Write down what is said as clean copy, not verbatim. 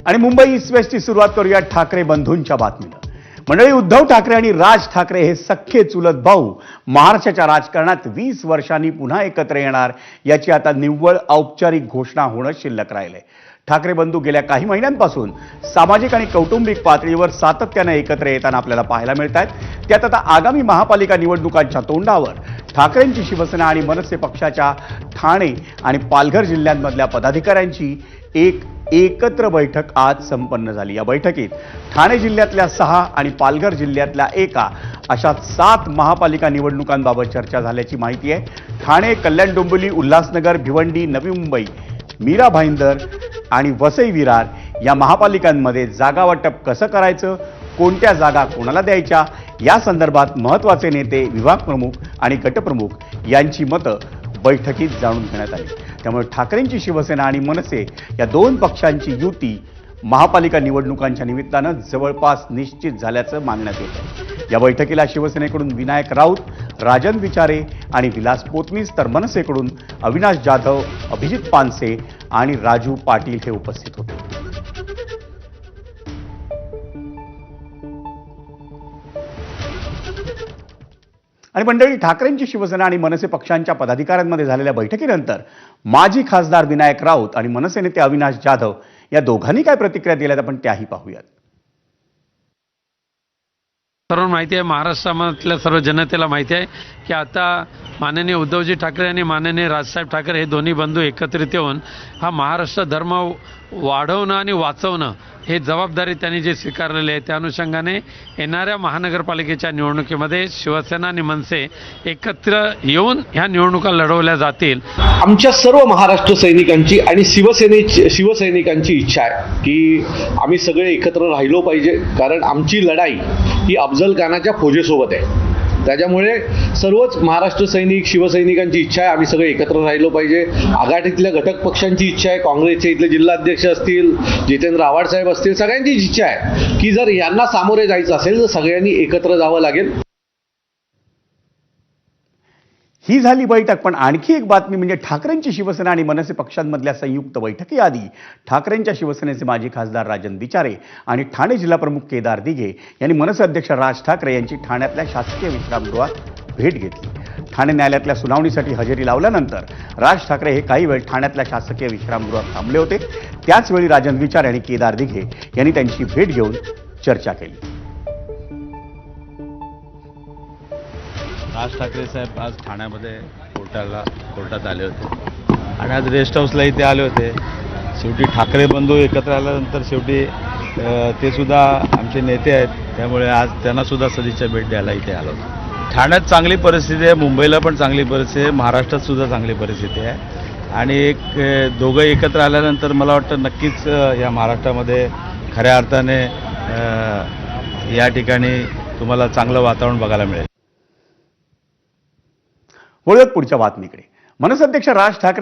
आणि मुंबई ईस्ट वेस्टची सुरुवात करूया ठाकरे बंधूंच्या बातमीनं। मंडळी, उद्धव ठाकरे आणि राज ठाकरे हे सख्खे चुलत भाऊ महाराष्ट्राच्या राजकारणात 20 वर्षांनी पुन्हा एकत्र येणार याची आता निव्वळ औपचारिक घोषणा होणं शिल्लक राहिलंय। ठाकरे बंधू गेल्या काही महिन्यांपासून सामाजिक आणि कौटुंबिक पातळीवर सातत्याने एकत्र येताना आपल्याला पाहायला मिळतात। त्यात आता आगामी महापालिका निवडणुकांच्या तोंडावर ठाकरेंची शिवसेना आणि मनसे पक्षाच्या ठाणे आणि पालघर जिल्ह्यांमधल्या पदाधिकाऱ्यांची एकत्र बैठक आज संपन्न झाली। या बैठकीत ठाणे जिल्ह्यातल्या 6 आणि पालघर जिल्ह्यातल्या 1 अशा 7 महापालिका निवडणुकांबाबत चर्चा झाल्याची माहिती आहे। ठाणे, कल्याण डोंबिवली, उल्हासनगर, भिवंडी, नवी मुंबई, मीरा भाईंदर आणि वसई विरार या महापालिकांमध्ये जागा वाटप कसं करायचं, कोणत्या जागा कोणाला द्यायच्या या संदर्भात महत्त्वाचे नेते, विभाग प्रमुख आणि गटप्रमुख यांची मतं बैठकीत जाणून घेण्यात आली। त्यामुळे ठाकरेंची शिवसेना आणि मनसे या 2 पक्षांची युती महापालिका निवडणुकांच्या निमित्तानं जवळपास निश्चित झाल्याचं मानण्यात येत आहे। या बैठकीला शिवसेनेकडून विनायक राऊत, राजन विचारे आणि विलास पोतनीस, तर मनसेकडून अविनाश जाधव, अभिजित पानसे आणि राजू पाटील हे उपस्थित होते। आणि मंडळी, ठाकरेंची शिवसेना आणि मनसे पक्षांच्या पदाधिकाऱ्यांमध्ये झालेल्या बैठकीनंतर माजी खासदार विनायक राऊत आणि मनसे नेते अविनाश जाधव या दोघांनी काय प्रतिक्रिया दिल्यात आपण त्याही पाहूयात। सर्व माहिती आहे, महाराष्ट्रामधल्या सर्व जनतेला माहिती आहे की आता माननीय उद्धवजी ठाकरे आणि माननीय राजसाहेब ठाकरे हे दोन्ही बंधू एकत्रित येऊन हा महाराष्ट्र धर्म वाढवणं आणि वाचवणं हे जबाबदारी त्यांनी जे स्वीकारलेली आहे, त्या अनुषंगाने येणाऱ्या महानगरपालिकेच्या निवडणुकीमध्ये शिवसेना आणि मनसे एकत्र येऊन ह्या निवडणुका लढवल्या जातील। आमच्या सर्व महाराष्ट्र सैनिकांची आणि शिवसैनिकांची इच्छा आहे की आम्ही सगळे एकत्र राहिलो पाहिजे, कारण आमची लढाई ही अफजल खानाच्या फौजेसोबत आहे। त्याच्यामुळे सर्वच महाराष्ट्र सैनिक, शिवसैनिकांची इच्छा आहे आम्ही सगळे एकत्र राहिलो पाहिजे। आघाडीतल्या घटक पक्षांची इच्छा आहे, काँग्रेसचे इथले जिल्हाध्यक्ष असतील, जितेंद्र आव्हाड साहेब असतील, सगळ्यांची इच्छा आहे की जर यांना सामोरे जायचं असेल तर सगळ्यांनी एकत्र जावं लागेल। ही झाली बैठक, पण आणखी एक बातमी म्हणजे ठाकरेंची शिवसेना आणि मनसे पक्षांमधल्या संयुक्त बैठकीआधी ठाकरेंच्या शिवसेनेचे माजी खासदार राजन विचारे आणि ठाणे जिल्हा प्रमुख केदार दिघे यांनी मनसे अध्यक्ष राज ठाकरे यांची ठाण्यातल्या शासकीय विश्रामगृहात भेट घेतली। ठाणे न्यायालयातल्या सुनावणीसाठी हजेरी लावल्यानंतर राज ठाकरे हे काही वेळ ठाण्यातल्या शासकीय विश्रामगृहात थांबले होते। त्याचवेळी राजन विचारे आणि केदार दिघे यांनी त्यांची भेट घेऊन चर्चा केली। राज ठाकरे साहेब आज ठाण्यामध्ये कोर्टात आले होते आणि आज रेस्ट हाऊसला इथे आले होते। शेवटी ठाकरे बंधू एकत्र आल्यानंतर शेवटी ते सुद्धा आमचे नेते आहेत, त्यामुळे आज त्यांना सुद्धा सदिच्छा भेट द्यायला इथे आलो। ठाण्यात चांगली परिस्थिती आहे, मुंबईला पण चांगली परिस्थिती आहे, महाराष्ट्रात सुद्धा चांगली परिस्थिती आहे आणि दोघं एकत्र आल्यानंतर मला वाटतं नक्कीच या महाराष्ट्रामध्ये खऱ्या अर्थाने या ठिकाणी तुम्हाला चांगलं वातावरण बघायला मिळेल। वळूयात पुढच्या बातमीकडे। मनसे अध्यक्ष राज ठाकरे